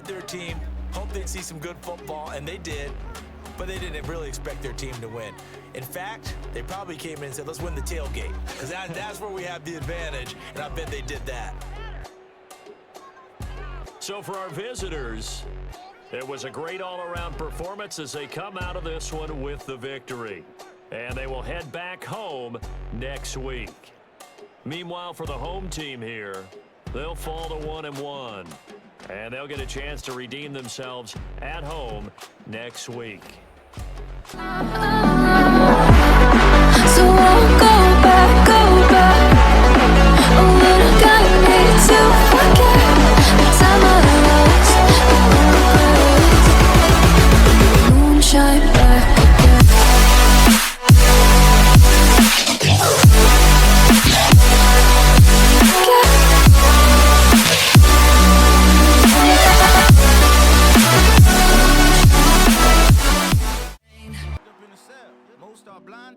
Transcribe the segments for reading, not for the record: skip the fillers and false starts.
support their team, hope they'd see some good football, and they did, but they didn't really expect their team to win. In fact, they probably came in and said, let's win the tailgate, because that's where we have the advantage, and I bet they did that. So for our visitors, it was a great all-around performance as they come out of this one with the victory. And they will head back home next week. Meanwhile, for the home team here, they'll fall to 1-1. And they'll get a chance to redeem themselves at home next week. So I'll go back. Oh, but I got me to forget the time I lost. Moonshine back again.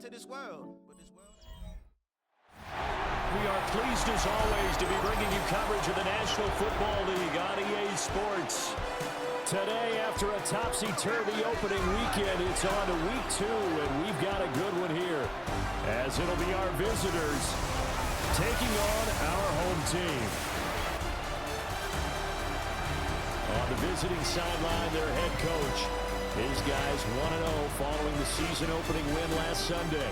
To this world. We are pleased as always to be bringing you coverage of the National Football League on EA Sports. Today, after a topsy-turvy opening weekend, it's on to week 2, and we've got a good one here, as it'll be our visitors taking on our home team. On the visiting sideline, their head coach. His guys 1-0 following the season opening win last Sunday.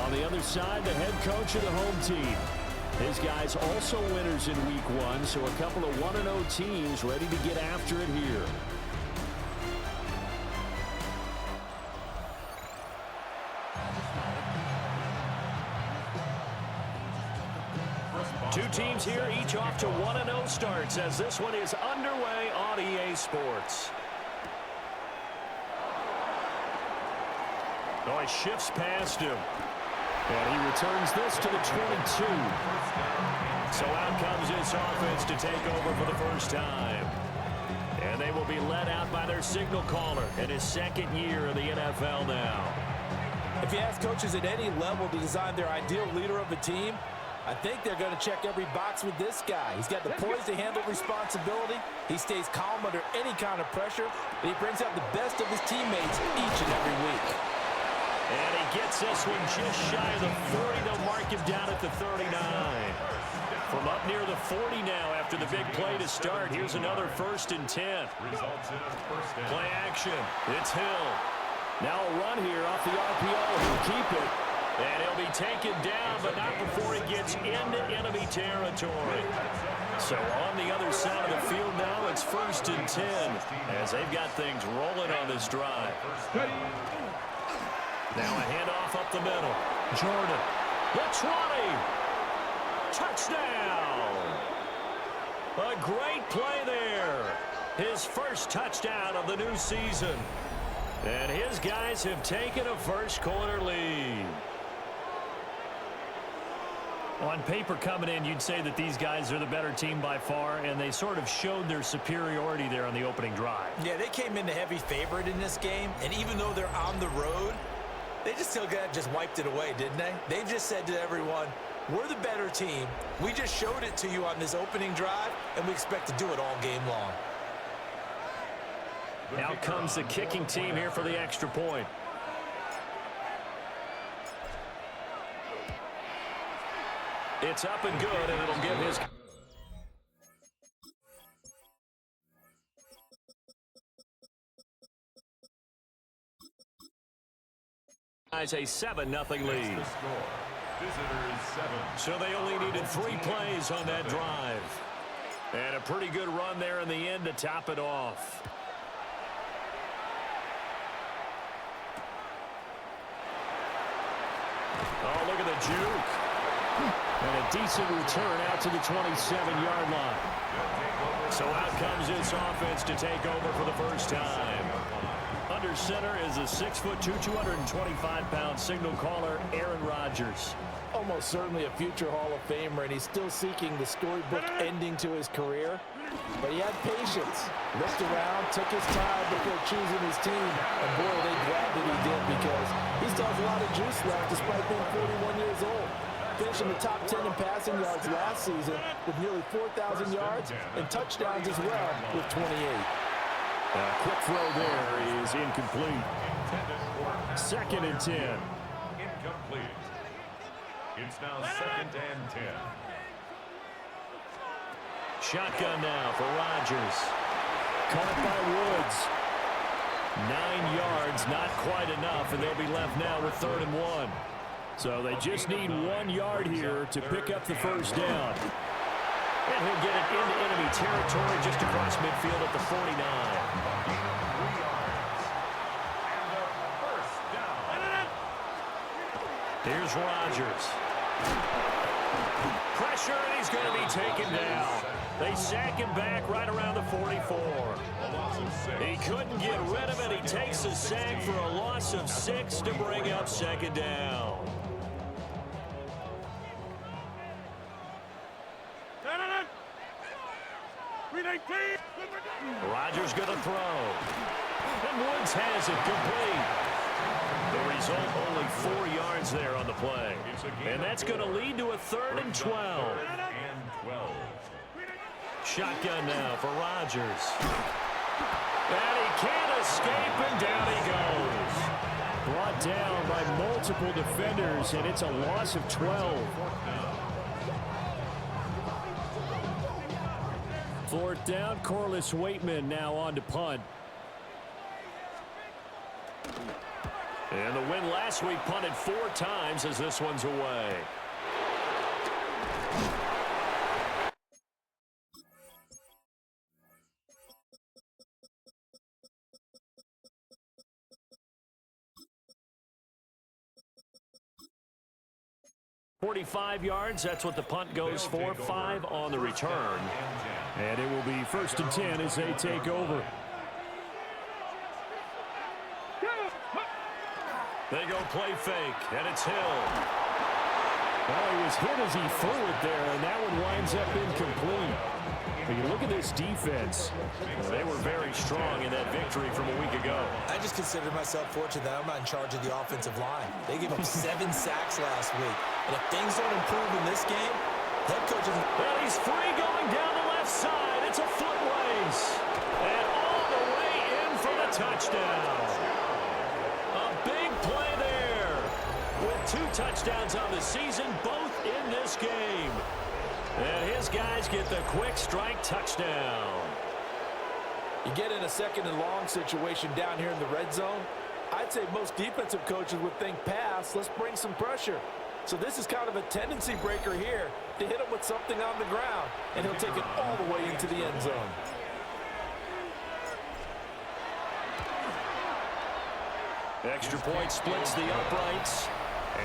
On the other side, the head coach of the home team. His guys also winners in week 1, so a couple of 1-0 teams ready to get after it here. Two teams here, each off to 1-0 starts as this one is underway on EA Sports. Oh, he shifts past him. And he returns this to the 22. So out comes this offense to take over for the first time. And they will be led out by their signal caller in his second year in the NFL now. If you ask coaches at any level to design their ideal leader of a team, I think they're going to check every box with this guy. He's got the poise to handle responsibility. He stays calm under any kind of pressure. And he brings out the best of his teammates each and every week. And he gets this one just shy of the 40. They'll mark him down at the 39. From up near the 40 now after the big play to start. Here's another 1st and 10. Play action. It's Hill. Now a run here off the RPO. He'll keep it. And he'll be taken down, but not before he gets into enemy territory. So on the other side of the field now, it's 1st and 10 as they've got things rolling on this drive. Now a handoff up the middle. Jordan. The 20. Touchdown. A great play there. His first touchdown of the new season. And his guys have taken a first-quarter lead. On paper coming in, you'd say that these guys are the better team by far, and they sort of showed their superiority there on the opening drive. Yeah, they came in the heavy favorite in this game, and even though they're on the road, they just wiped it away, didn't they? They just said to everyone, we're the better team. We just showed it to you on this opening drive, and we expect to do it all game long. Now comes the kicking team here for the extra point. It's up and good, and it'll give his... a 7-0 lead. So they only needed 3 plays on that drive. And a pretty good run there in the end to top it off. Oh, look at the juke. And a decent return out to the 27-yard line. So out comes this offense to take over for the first time. Under center is a 6'2", 225-pound signal caller, Aaron Rodgers. Almost certainly a future Hall of Famer, and he's still seeking the storybook ending to his career. But he had patience, looked around, took his time before choosing his team. And boy, they glad that he did, because he still has a lot of juice left despite being 41 years old. finished in the top 10 in passing yards last season with nearly 4,000 yards and touchdowns as well with 28. Quick throw there is incomplete. 2nd and 10. Incomplete. It's now 2nd and 10. Shotgun now for Rodgers. Caught by Woods. 9 yards, not quite enough, and they'll be left now with 3rd and 1. So they just need 1 yard here to pick up the first down. And he'll get it into enemy territory just across midfield at the 49. Here's Rodgers. Pressure, and he's going to be taken down. They sack him back right around the 44. He couldn't get rid of it. He takes a sack for a loss of 6 to bring up 2nd down. Rodgers going to throw. And Woods has it complete. The result, only 4 yards there on the play. And that's going to lead to a 3rd and 12. Shotgun now for Rodgers. And he can't escape, and down he goes. Brought down by multiple defenders, and it's a loss of 12. 4th down, Corliss Waitman now on to punt. And the win last week punted 4 times as this one's away. .45 yards, that's what the punt goes for. 5 on the return. And it will be 1st and 10 as they take over. They go play fake, and it's Hill. Well, he was hit as he threw it there, and that one winds up incomplete. But you look at this defense. They were very strong in that victory from a week ago. I just consider myself fortunate that I'm not in charge of the offensive line. They gave up 7 sacks last week. And if things don't improve in this game, head coach is... Well, he's free going down the left side. It's a foot race. And all the way in for the touchdown. A big play there. With 2 touchdowns on the season, both in this game. And his guys get the quick strike touchdown. You get in a 2nd and long situation down here in the red zone. I'd say most defensive coaches would think pass, let's bring some pressure. So this is kind of a tendency breaker here to hit him with something on the ground, and he'll take it all the way into the end zone. Extra point splits the uprights,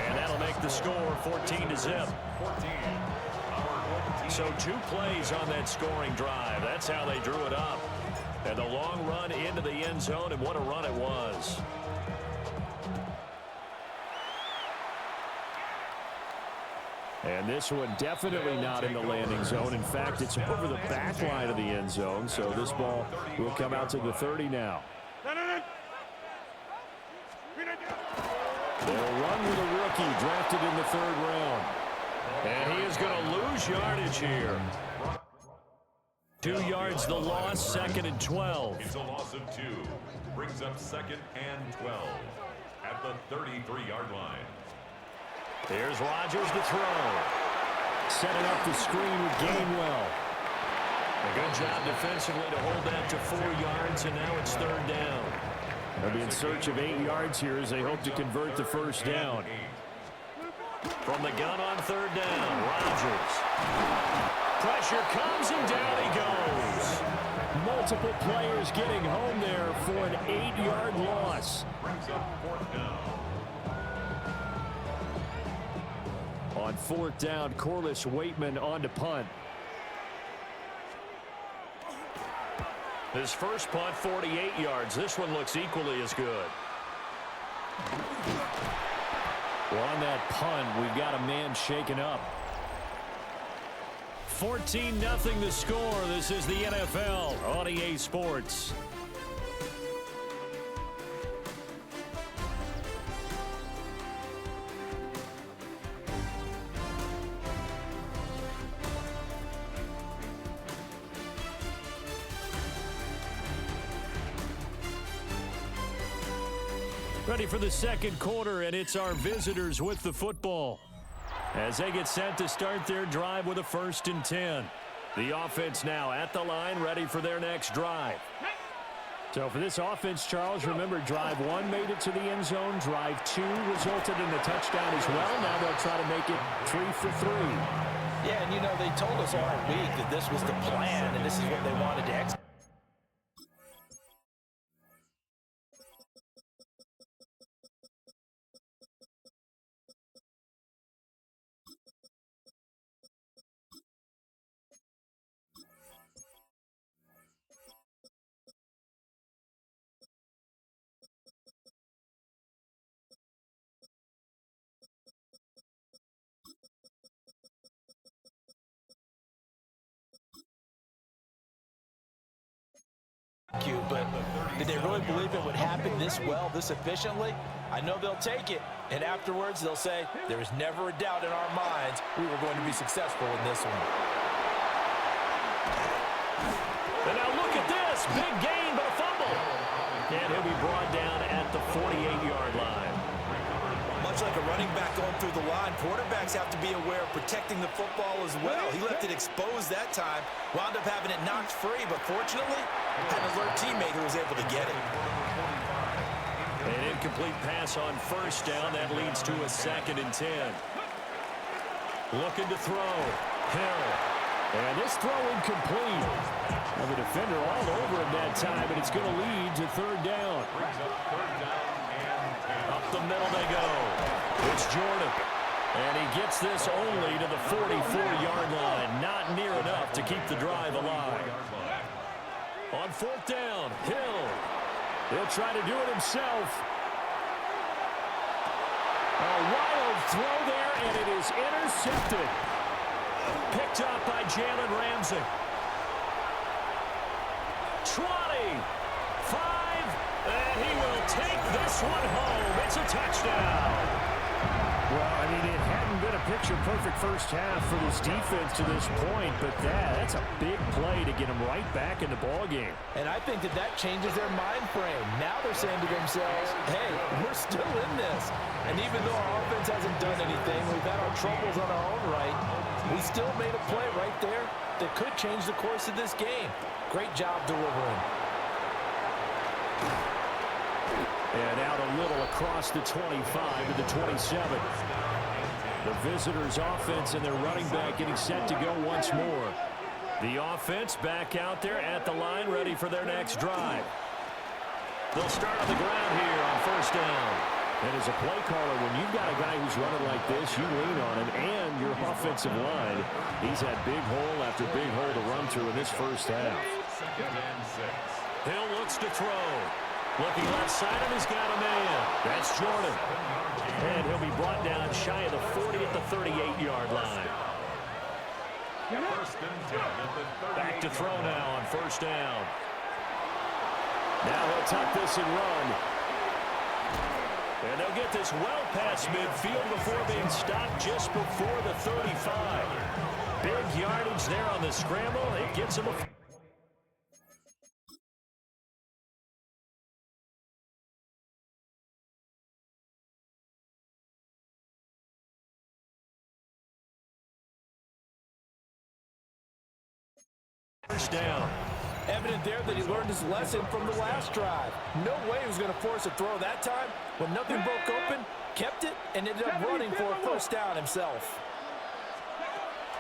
and that'll make the score 14-0. So 2 plays on that scoring drive. That's how they drew it up. And the long run into the end zone, and what a run it was. And this one definitely not in the landing zone. In fact, it's over the back line of the end zone, so this ball will come out to the 30 now. They'll run with a rookie drafted in the 3rd round. And he is going to lose yardage here. 2 yards the loss, 2nd and 12. It's a loss of 2. Brings up 2nd and 12 at the 33-yard line. Here's Rodgers to throw. Setting up the screen with Gainwell. A good job defensively to hold that to 4 yards, and now it's 3rd down. They'll be in search of 8 yards here as they hope to convert the first down. From the gun on 3rd down, Rodgers. Pressure comes, and down he goes. Multiple players getting home there for an 8-yard loss. Brings up 4th down. On 4th down, Corliss Waitman on to punt. His first punt, 48 yards. This one looks equally as good. Well, on that punt, we've got a man shaken up. 14-0 the score. This is the NFL on EA Sports. Ready for the second quarter, and it's our visitors with the football as they get set to start their drive with a 1st and 10. The offense now at the line, ready for their next drive. So for this offense, Charles, remember drive 1 made it to the end zone. Drive 2 resulted in a touchdown as well. Now they'll try to make it 3 for 3. Yeah, and you know, they told us all week that this was the plan and this is what they wanted to execute. But did they really believe it would happen this well, this efficiently? I know they'll take it, and afterwards they'll say, there was never a doubt in our minds we were going to be successful in this one. And now look at this. Big gain, but a fumble. And he'll be brought down at the 48-yard line. Much like a running back going through the line, quarterbacks have to be aware of protecting the football as well. He left it exposed that time, wound up having it knocked free, but fortunately, had an alert teammate who was able to get it. An incomplete pass on 1st down. That leads to a 2nd and 10. Looking to throw. Hill. And this throw incomplete. Well, the defender all over him that time, but it's going to lead to 3rd down. Up the middle they go. It's Jordan. And he gets this only to the 44-yard line. Not near enough to keep the drive alive. On 4th down, Hill. He'll try to do it himself. A wild throw there, and it is intercepted. Picked up by Jalen Ramsey. 20, 5, and he will take this one home. It's a touchdown. Well, I mean, it hadn't been a picture-perfect first half for this defense to this point, but that's a big play to get them right back in the ballgame. And I think that changes their mind frame. Now they're saying to themselves, hey, we're still in this. And even though our offense hasn't done anything, we've had our troubles on our own right, we still made a play right there that could change the course of this game. Great job delivering. And out a little across the 25 to the 27. The visitors' offense and their running back getting set to go once more. The offense back out there at the line, ready for their next drive. They'll start on the ground here on 1st down. And as a play caller, when you've got a guy who's running like this, you lean on him and your offensive line. He's had big hole after big hole to run through in this first half. Hill looks to throw. Looking left side of him, he's got a man. That's Jordan. And he'll be brought down shy of the 40 at the 38-yard line. Back to throw now on 1st down. Now he'll tuck this and run. And they'll get this well past midfield before being stopped just before the 35. Big yardage there on the scramble. It gets him a... First down. Evident there that he learned his lesson from the last drive. No way he was going to force a throw that time. When nothing broke open, kept it, and ended up running for a 1st down himself.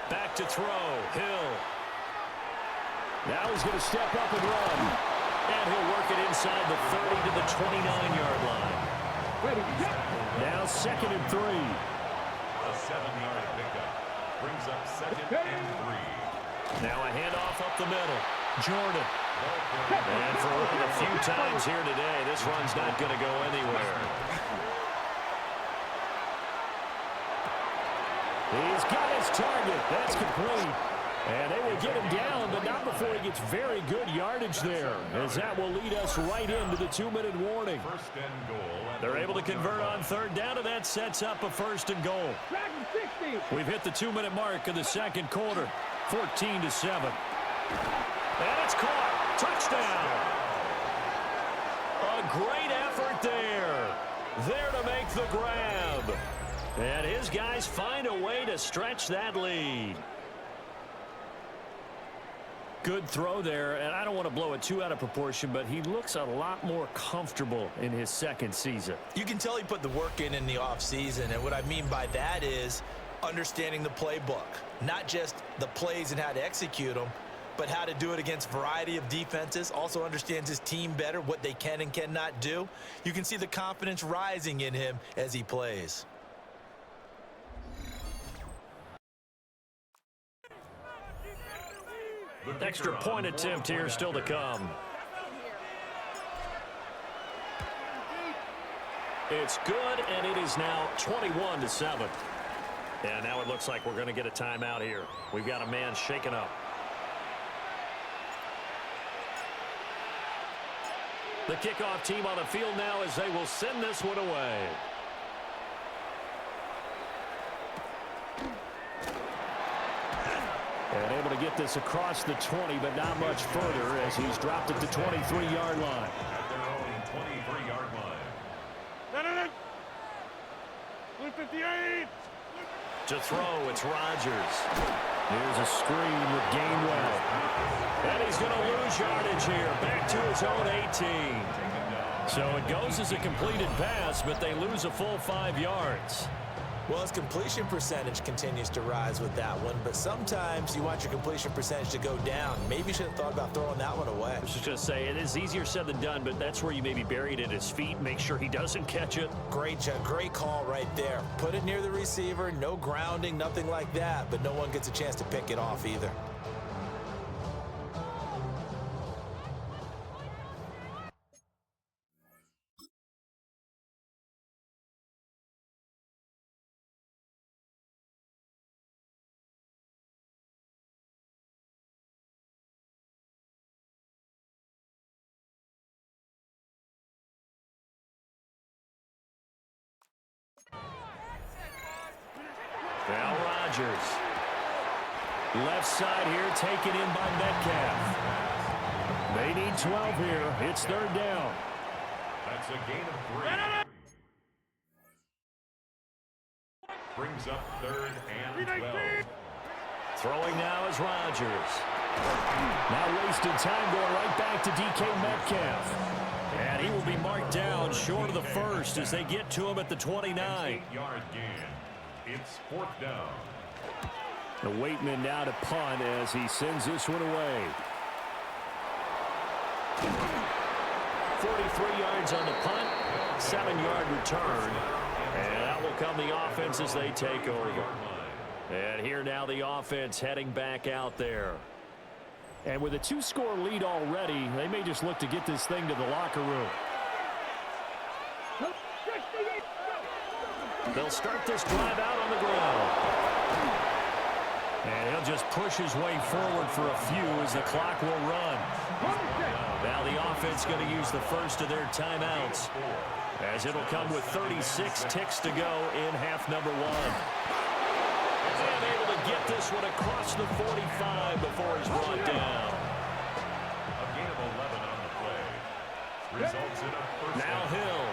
Back to throw. Hill. Now he's going to step up and run. And he'll work it inside the 30 to the 29-yard line. Now 2nd and 3. A 7-yard pickup brings up 2nd and 3. Now a handoff up the middle. Jordan. And for one of the few times here today, this run's not going to go anywhere. He's got his target. That's complete. And they will get him down, but not before he gets very good yardage there, as that will lead us right into the 2-minute warning. They're able to convert on 3rd down, and that sets up a 1st and goal. We've hit the 2-minute mark of the second quarter, 14-7. And it's caught. Touchdown. A great effort there. There to make the grab. And his guys find a way to stretch that lead. Good throw there, and I don't want to blow it too out of proportion, but he looks a lot more comfortable in his second season. You can tell he put the work in the offseason, and what I mean by that is understanding the playbook. Not just the plays and how to execute them, but how to do it against a variety of defenses. Also understands his team better, what they can and cannot do. You can see the confidence rising in him as he plays. Extra point attempt here still to come. It's good, and it is now 21-7. And now it looks like we're going to get a timeout here. We've got a man shaken up. The kickoff team on the field now as they will send this one away. And able to get this across the 20, but not much further as he's dropped at the 23-yard line. At their own 23-yard line. 158. To throw, it's Rodgers. Here's a screen with Gainwell. And he's going to lose yardage here. Back to his own 18. So it goes as a completed pass, but they lose a full 5 yards. Well, his completion percentage continues to rise with that one, but sometimes you want your completion percentage to go down. Maybe you should have thought about throwing that one away. I was just going to say, it is easier said than done, but that's where you maybe bury it at his feet, make sure he doesn't catch it. Great call right there. Put it near the receiver, no grounding, nothing like that, but no one gets a chance to pick it off either. Now Rodgers. Left side here taken in by Metcalf. They need 12 here. It's third down. That's a gain of 3. Brings up 3rd and 12. Throwing now is Rodgers. Now wasted time going right back to DK Metcalf. And he will be marked down short of the first as they get to him at the 29. 8-yard gain. It's 4th down. The Waitman now to punt as he sends this one away. 43 yards on the punt, 7-yard return. And that will come the offense as they take over. And here now the offense heading back out there. And with a 2-score lead already, they may just look to get this thing to the locker room. They'll start this drive out on the ground. And he'll just push his way forward for a few as the clock will run. Now the offense going to use the first of their timeouts, as it'll come with 36 ticks to go in half number 1. And able to get this one across the 45 before he's brought down. A gain of 11 on the play. Results in a first Now down. Hill.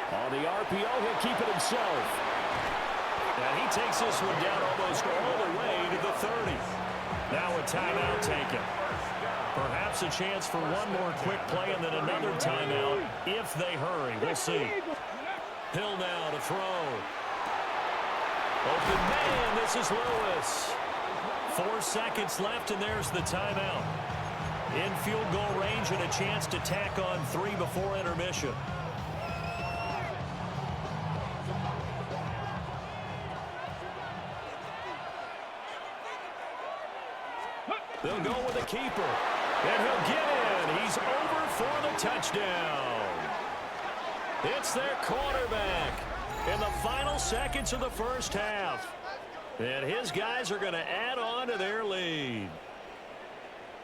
On the RPO, he'll keep it himself. And he takes this one down almost all the way to the 30. Now a timeout taken. Perhaps a chance for one more quick play and then another timeout if they hurry. We'll see. Hill now to throw. Open man, this is Lewis. 4 seconds left, and there's the timeout. In field goal range and a chance to tack on 3 before intermission. They'll go with a keeper. And he'll get in. He's over for the touchdown. It's their quarterback in the final seconds of the first half. And his guys are going to add on to their lead.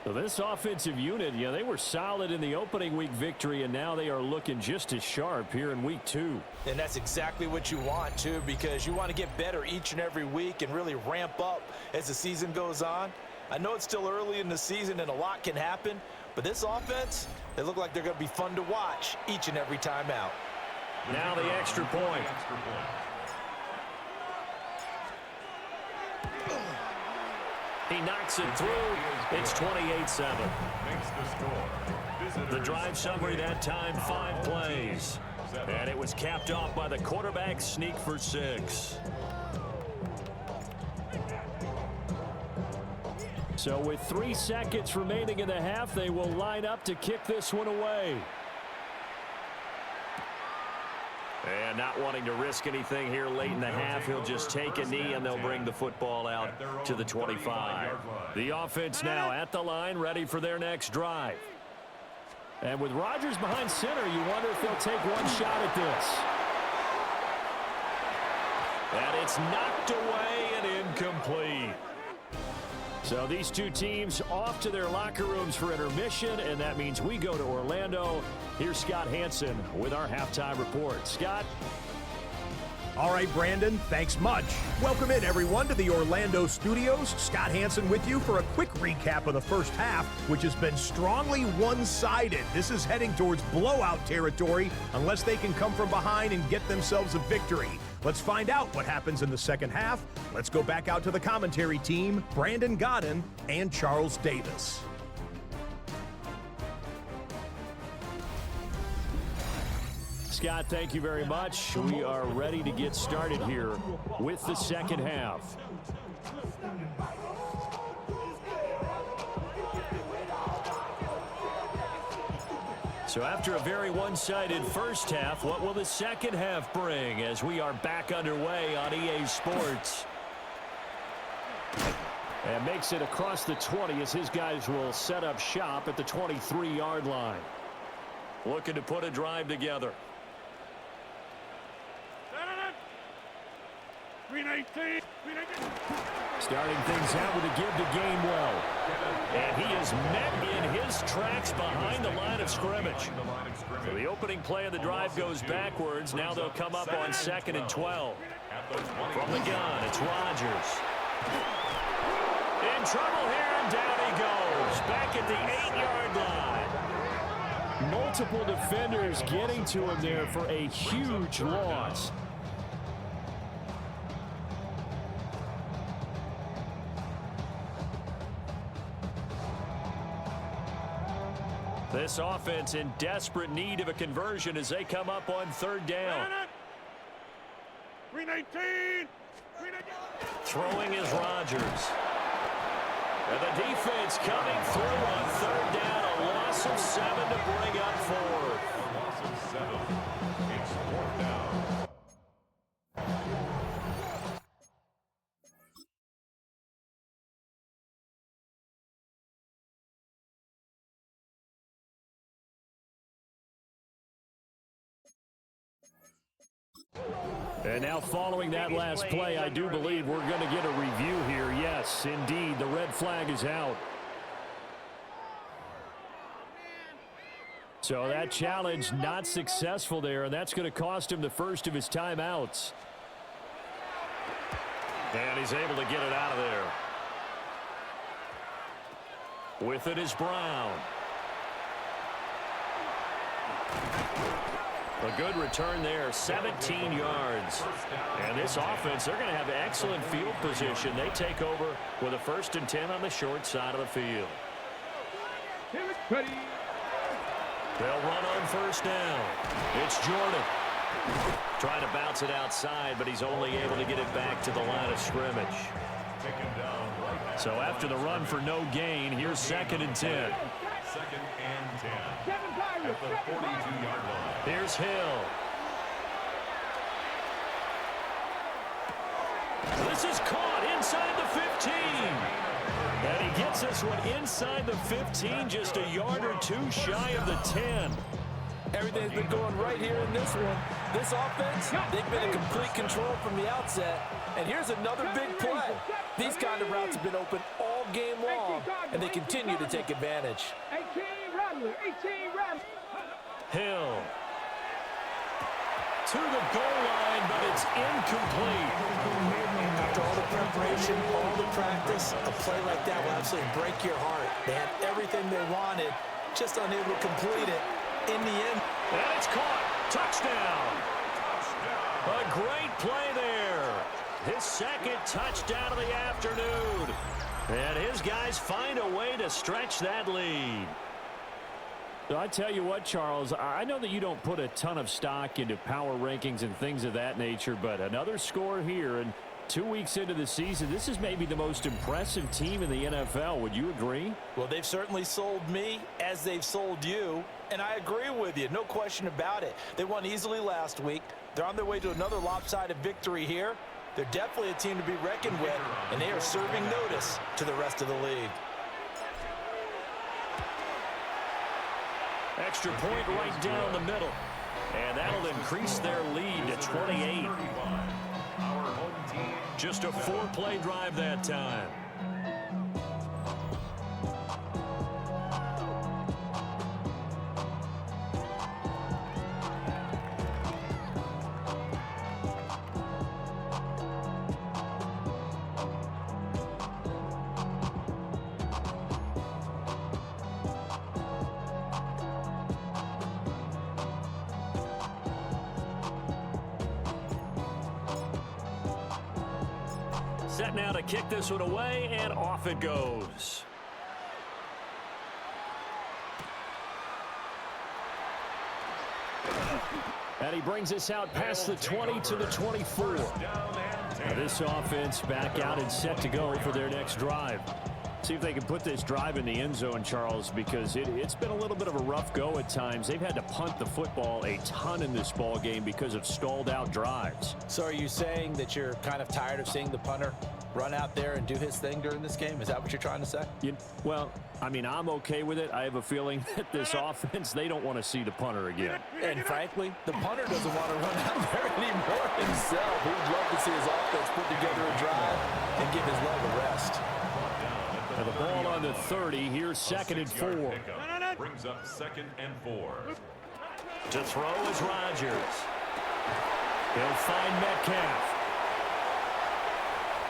So this offensive unit, yeah, they were solid in the opening week victory, and now they are looking just as sharp here in week 2. And that's exactly what you want, too, because you want to get better each and every week and really ramp up as the season goes on. I know it's still early in the season and a lot can happen, but this offense, they look like they're going to be fun to watch each and every time out. Now the extra point. He knocks it through. It's 28-7. The drive summary that time, 5 plays. And it was capped off by the quarterback sneak for 6. So with 3 seconds remaining in the half, they will line up to kick this one away. And not wanting to risk anything here late in the half, he'll just take a knee and they'll bring the football out to the 25. The offense now at the line, ready for their next drive. And with Rodgers behind center, you wonder if they'll take one shot at this. And it's knocked away and incomplete. So these two teams off to their locker rooms for intermission, and that means we go to Orlando. Here's Scott Hansen with our halftime report. Scott? All right, Brandon, thanks much. Welcome in, everyone, to the Orlando studios. Scott Hansen with you for a quick recap of the first half, which has been strongly one-sided. This is heading towards blowout territory unless they can come from behind and get themselves a victory. Let's find out what happens in the second half. Let's go back out to the commentary team, Brandon Godden and Charles Davis. Scott, thank you very much. We are ready to get started here with the second half. So after a very one-sided first half, what will the second half bring as we are back underway on EA Sports? And makes it across the 20 as his guys will set up shop at the 23-yard line. Looking to put a drive together. 319. Starting things out with a give to Gainwell. And he is met in his tracks behind the line of scrimmage. So the opening play of the drive goes backwards. Now they'll come up on 2nd and 12. From the gun, it's Rodgers. In trouble here, and down he goes. Back at the 8-yard line. Multiple defenders getting to him there for a huge loss. This offense in desperate need of a conversion as they come up on 3rd down. 319. Throwing is Rodgers. And the defense coming through on 3rd down. A loss of 7 to bring up 4th. A loss of 7. It's 4th down. And now following that last play, I do believe we're going to get a review here. Yes, indeed, the red flag is out. So that challenge not successful there, and that's going to cost him the first of his timeouts. And he's able to get it out of there. With it is Brown. A good return there, 17 yards. And this offense, they're going to have excellent field position. They take over with a 1st and 10 on the short side of the field. They'll run on 1st down. It's Jordan. Trying to bounce it outside, but he's only able to get it back to the line of scrimmage. So after the run for no gain, here's 2nd and 10. 2nd and 10. At the 42-yard line. Here's Hill. This is caught inside the 15. And he gets this one inside the 15, just a yard or two shy of the 10. Everything's been going right here in this one. This offense, they've been in complete control from the outset. And here's another big play. These kind of routes have been open all game long, and they continue to take advantage. 18 Rattler. Hill. To the goal line, but it's incomplete. After all the preparation, all the practice, a play like that will absolutely break your heart. They had everything they wanted, just unable to complete it. In the end, And it's caught. Touchdown. A great play there. His second touchdown of the afternoon. And his guys find a way to stretch that lead. So I tell you what, Charles, I know that you don't put a ton of stock into power rankings and things of that nature, but another score here, and 2 weeks into the season, this is maybe the most impressive team in the NFL. Would you agree? Well, they've certainly sold me as they've sold you, and I agree with you. No question about it. They won easily last week. They're on their way to another lopsided victory here. They're definitely a team to be reckoned with, and they are serving notice to the rest of the league. Extra point right down the middle. And that'll increase their lead to 28. Just a 4-play drive that time. Set now to kick this one away, and off it goes. And he brings us out past the 20 to the 24. Now this offense back out and set to go for their next drive. See if they can put this drive in the end zone, Charles, because it's been a little bit of a rough go at times. They've had to punt the football a ton in this ball game because of stalled out drives. So are you saying that you're kind of tired of seeing the punter run out there and do his thing during this game? Is that what you're trying to say? Well, I mean, I'm okay with it. I have a feeling that this offense, they don't want to see the punter again. And frankly, the punter doesn't want to run out there anymore himself. He'd love to see his offense put together a drive and give his leg a rest. And the ball on the 30. Here's 2nd and 4. Brings up 2nd and 4. To throw is Rodgers. He'll find Metcalf.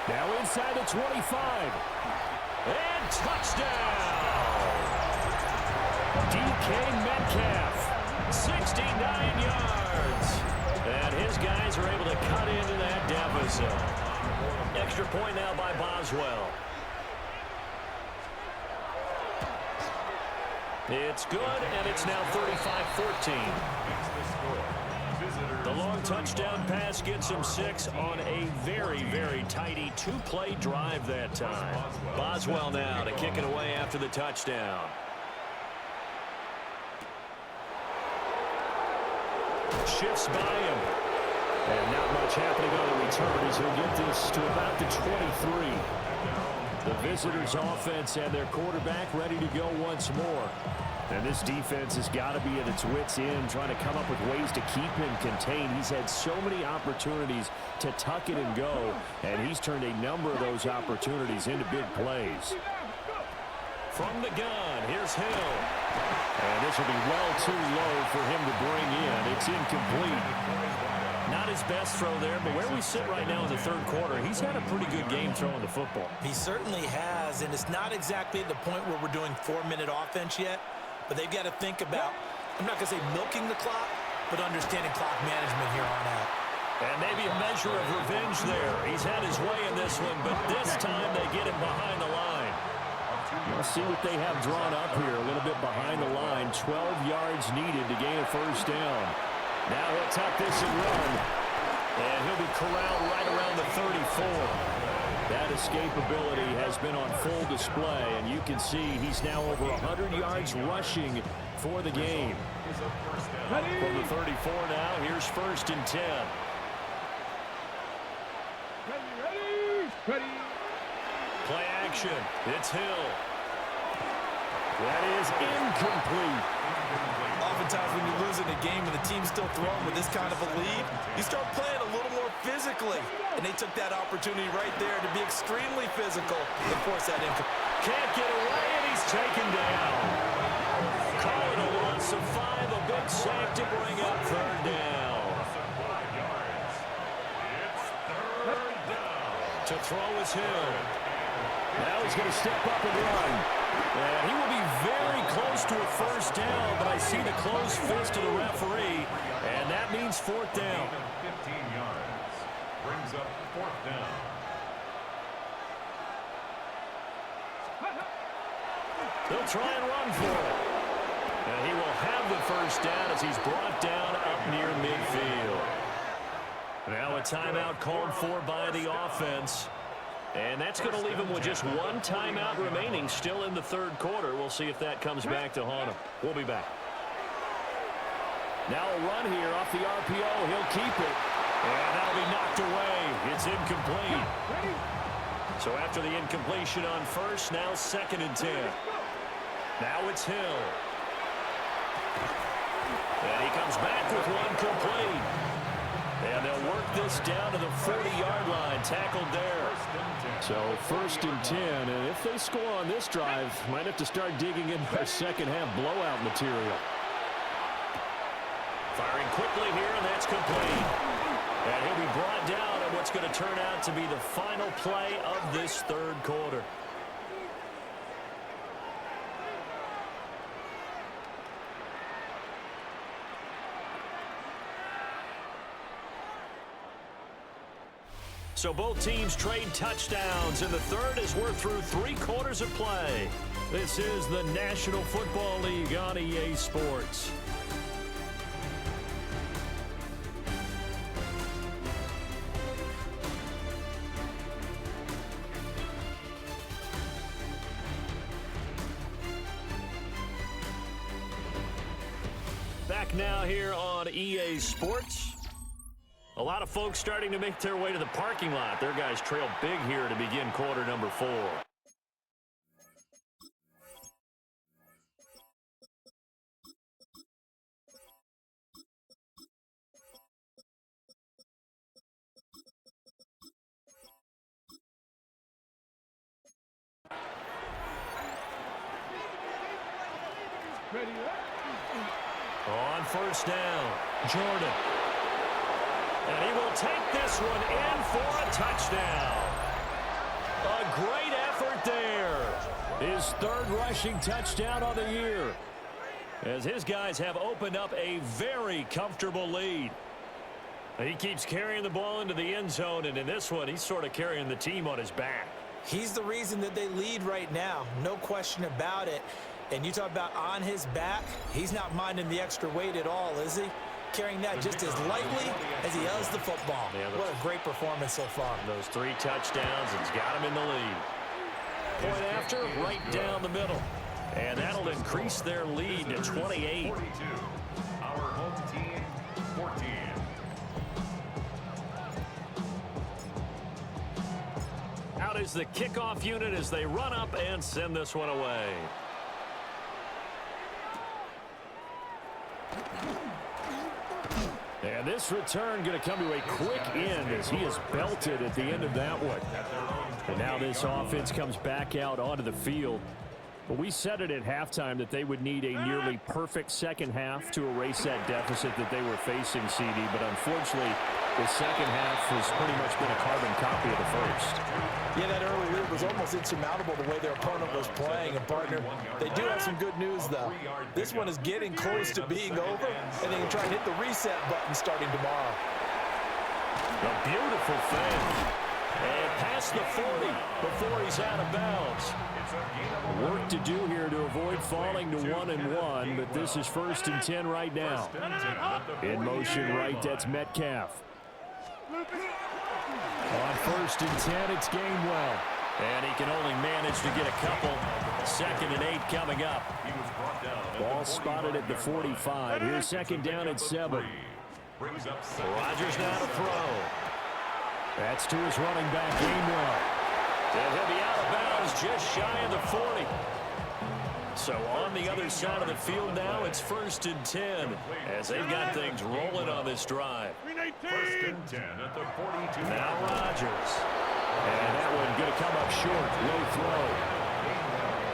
Now inside the 25. And touchdown! DK Metcalf, 69 yards. And his guys are able to cut into that deficit. Extra point now by Boswell. It's good, and it's now 35-14. The long touchdown pass gets him 6 on a very, very tidy 2-play drive that time. Boswell now to kick it away after the touchdown. Shifts by him. And not much happening on the return as he'll get this to about the 23. The visitors' offense and their quarterback ready to go once more. And this defense has got to be at its wits' end, trying to come up with ways to keep him contained. He's had so many opportunities to tuck it and go, and he's turned a number of those opportunities into big plays. From the gun, here's Hill. And this will be well too low for him to bring in. It's incomplete. Not his best throw there, but where we sit right now in the third quarter, he's had a pretty good game throwing the football. He certainly has, and it's not exactly at the point where we're doing 4-minute offense yet, but they've got to think about, I'm not going to say milking the clock, but understanding clock management here on out. And maybe a measure of revenge there. He's had his way in this one, but this time they get him behind the line. Let's see what they have drawn up here. A little bit behind the line. 12 yards needed to gain a first down. Now he'll tuck this and run. And he'll be corralled right around the 34. That escapability has been on full display, and you can see he's now over 100 yards rushing for the game. From the 34 now, here's 1st and 10. Ready. Play action. It's Hill. That is incomplete. Oftentimes when you're losing a game and the team's still throwing with this kind of a lead, you start playing a little more physically. And they took that opportunity right there to be extremely physical and force that incomplete. Can't get away, and he's taken down. Calling a loss of 5, a big sack to bring up 3rd down. To throw is Hill. Now he's going to step up and run. And he will be very close to a first down, but I see the closed fist of the referee, and that means fourth down. 15 yards. Brings up fourth down. They'll try and run for it. And he will have the first down as he's brought down up near midfield. Now a timeout called for by the offense. And that's going to leave him with just one timeout remaining still in the third quarter. We'll see if that comes back to haunt him. We'll be back. Now a run here off the RPO. He'll keep it. And that'll be knocked away. It's incomplete. So after the incompletion on first, now 2nd and 10. Now it's Hill. And he comes back with one complete. And they'll work this down to the 40-yard line. Tackled there. So 1st and 10. And if they score on this drive, might have to start digging in our second-half blowout material. Firing quickly here, and that's complete. And he'll be brought down on what's going to turn out to be the final play of this third quarter. So both teams trade touchdowns, and the third as we're through 3 quarters of play. This is the National Football League on EA Sports. Back now here on EA Sports. A lot of folks starting to make their way to the parking lot. Their guys trail big here to begin quarter number 4. Ready up. On first down, Jordan. And he will take this one in for a touchdown. A great effort there. His 3rd rushing touchdown on the year, as his guys have opened up a very comfortable lead. He keeps carrying the ball into the end zone, and in this one, he's sort of carrying the team on his back. He's the reason that they lead right now. No question about it. And you talk about on his back, he's not minding the extra weight at all, is he? Carrying that just as lightly as he does the football. Yeah, what a great performance so far. Those 3 touchdowns, it's got him in the lead. Point after, right down the middle. And that'll increase their lead to 28. 42. Our home team, 14. Out is the kickoff unit as they run up and send this one away. And this return going to come to a quick end as he is belted at the end of that one. And now this offense comes back out onto the field. But we said it at halftime that they would need a nearly perfect second half to erase that deficit that they were facing, CD. But unfortunately, the second half has pretty much been a carbon copy of the first. Yeah, that early lead was almost insurmountable the way their opponent was playing. And, partner, they do have some good news, though. This one is getting close to being over, and they can try and hit the reset button starting tomorrow. A beautiful thing. And past the 40 before he's out of bounds. Work to do here to avoid falling to 1-1, but this is 1st and 10 right now. In motion right, that's Metcalf. On 1st and 10, it's Gainwell. And he can only manage to get a couple. 2nd and 8 coming up. Ball spotted at the 45. Here's 2nd down at 7. Rodgers now to throw. That's to his running back, Gainwell. And he'll be out of bounds just shy of the 40. So on the other side of the field now, it's 1st and 10 as they've got things rolling on this drive. 1st and 10 at the 42. Now Rodgers. And that one going to come up short. Low throw.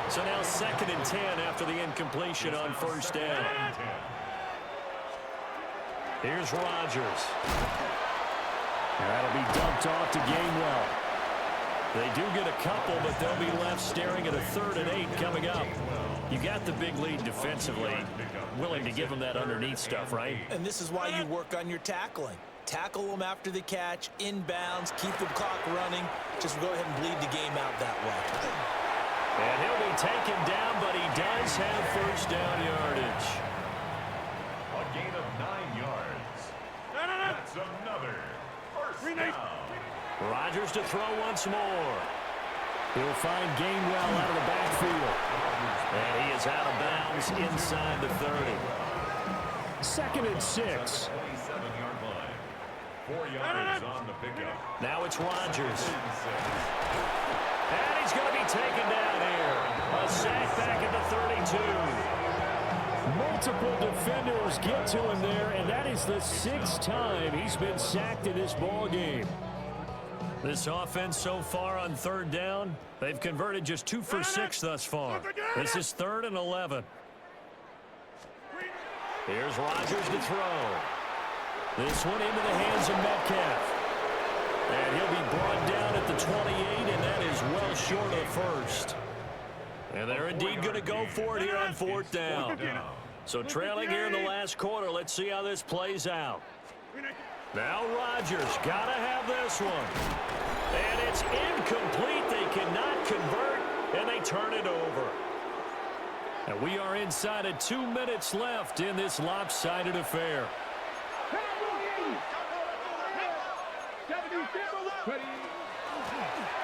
So now 2nd and 10 after the incompletion on 1st down. Here's Rodgers. And that'll be dumped off to Gainwell. They do get a couple, but they'll be left staring at a 3rd and 8 coming up. You got the big lead defensively, willing to give them that underneath stuff, right? And this is why you work on your tackling. Tackle them after the catch, inbounds, keep the clock running. Just go ahead and bleed the game out that way. And he'll be taken down, but he does have first down yardage. A gain of 9 yards. That's another first down. Rodgers to throw once more. He'll find Gainwell out of the backfield. And he is out of bounds inside the 30. 2nd and 6. 27-yard line. 4 yards on the pickup. Now it's Rodgers. And he's going to be taken down here. A sack back at the 32. Multiple defenders get to him there, and that is the 6th time he's been sacked in this ball game. This offense so far on 3rd down, they've converted just 2 for 6 thus far. This is 3rd and 11. Here's Rodgers to throw. This one into the hands of Metcalf. And he'll be brought down at the 28, and that is well short of the 1st. And they're indeed going to go for it here on 4th down. So trailing here in the last quarter, let's see how this plays out. Now Rodgers got to have this one. And it's incomplete. They cannot convert, and they turn it over. And we are inside of 2 minutes left in this lopsided affair.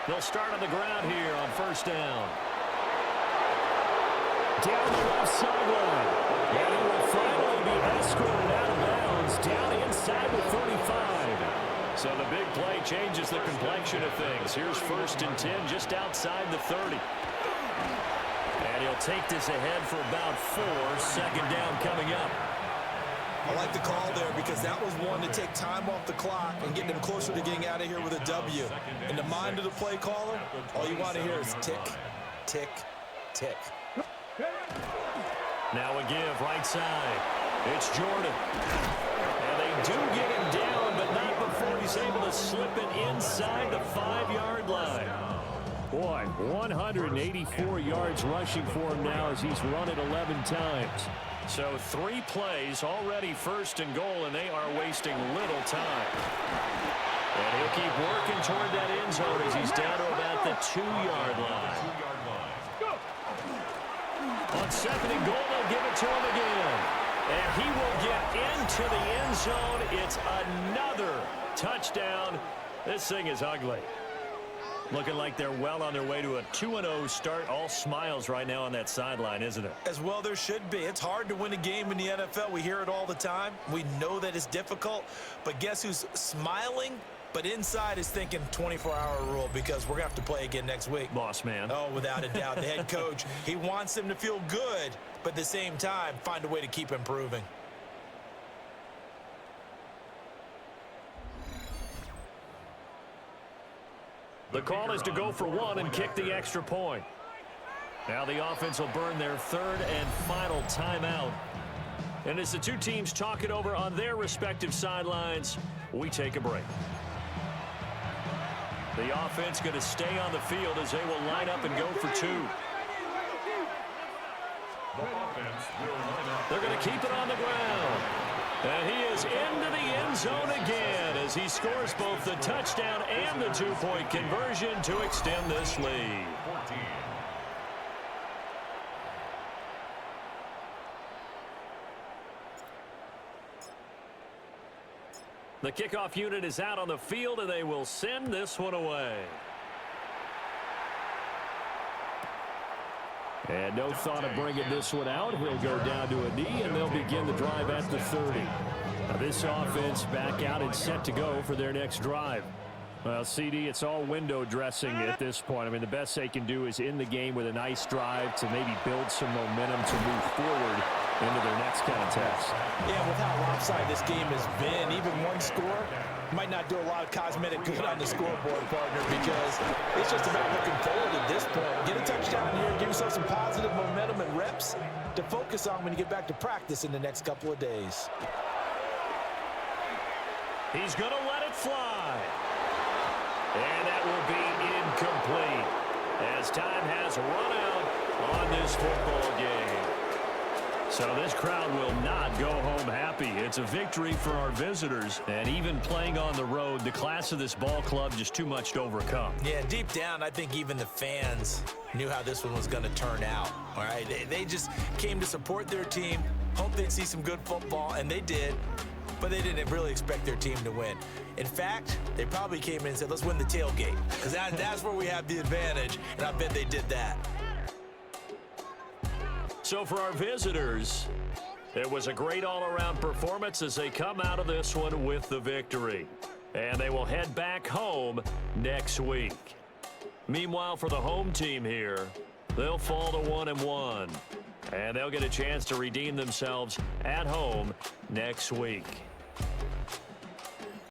They'll start on the ground here on 1st down. Down the left sideline. And he will finally be escorted out of bounds down inside the 35. So the big play changes the complexion of things. Here's 1st and 10 just outside the 30. And he'll take this ahead for about 4. 2nd down coming up. I like the call there because that was one to take time off the clock and get them closer to getting out of here with a W. In the mind of the play caller, all you want to hear is tick, tick, tick. Now a give right side. It's Jordan. And they do get him down, but not before he's able to slip it inside the 5-yard line. Boy, 184 yards rushing for him now as he's run it 11 times. So 3 plays, already 1st and goal, and they are wasting little time. And he'll keep working toward that end zone as he's down to about the 2-yard line. On 2nd and goal, they'll give it to him again. And he will get into the end zone. It's another touchdown. This thing is ugly. Looking like they're well on their way to a 2-0 start. All smiles right now on that sideline, isn't it? As well there should be. It's hard to win a game in the NFL. We hear it all the time. We know that it's difficult. But guess who's smiling? But inside is thinking 24-hour rule because we're going to have to play again next week. Boss man. Oh, without a doubt. The head coach, he wants them to feel good, but at the same time, find a way to keep improving. The call is to go for 1 and kick the extra point. Now the offense will burn their 3rd and final timeout. And as the 2 teams talk it over on their respective sidelines, we take a break. The offense going to stay on the field as they will line up and go for 2. They're going to keep it on the ground. And he is into the end zone again as he scores both the touchdown and the 2-point conversion to extend this lead. The kickoff unit is out on the field, and they will send this one away. And no thought of bringing this one out. He'll go down to a knee, and they'll begin the drive at the 30. Now this offense back out and set to go for their next drive. Well, CD, it's all window dressing at this point. I mean, the best they can do is in the game with a nice drive to maybe build some momentum to move forward into their next contest. Yeah, with how lopsided this game has been, even one score might not do a lot of cosmetic good on the scoreboard, partner, because it's just about looking forward at this point. Get a touchdown here, give yourself some positive momentum and reps to focus on when you get back to practice in the next couple of days. He's going to let it fly. And that will be incomplete as time has run out on this football game. So this crowd will not go home happy. It's a victory for our visitors. And even playing on the road, the class of this ball club just too much to overcome. Yeah, deep down, I think even the fans knew how this one was going to turn out. All right, they just came to support their team, hope they'd see some good football, and they did. But they didn't really expect their team to win. In fact, they probably came in and said, let's win the tailgate, because that's where we have the advantage, and I bet they did that. So for our visitors, it was a great all-around performance as they come out of this one with the victory. And they will head back home next week. Meanwhile, for the home team here, they'll fall to 1-1. And they'll get a chance to redeem themselves at home next week.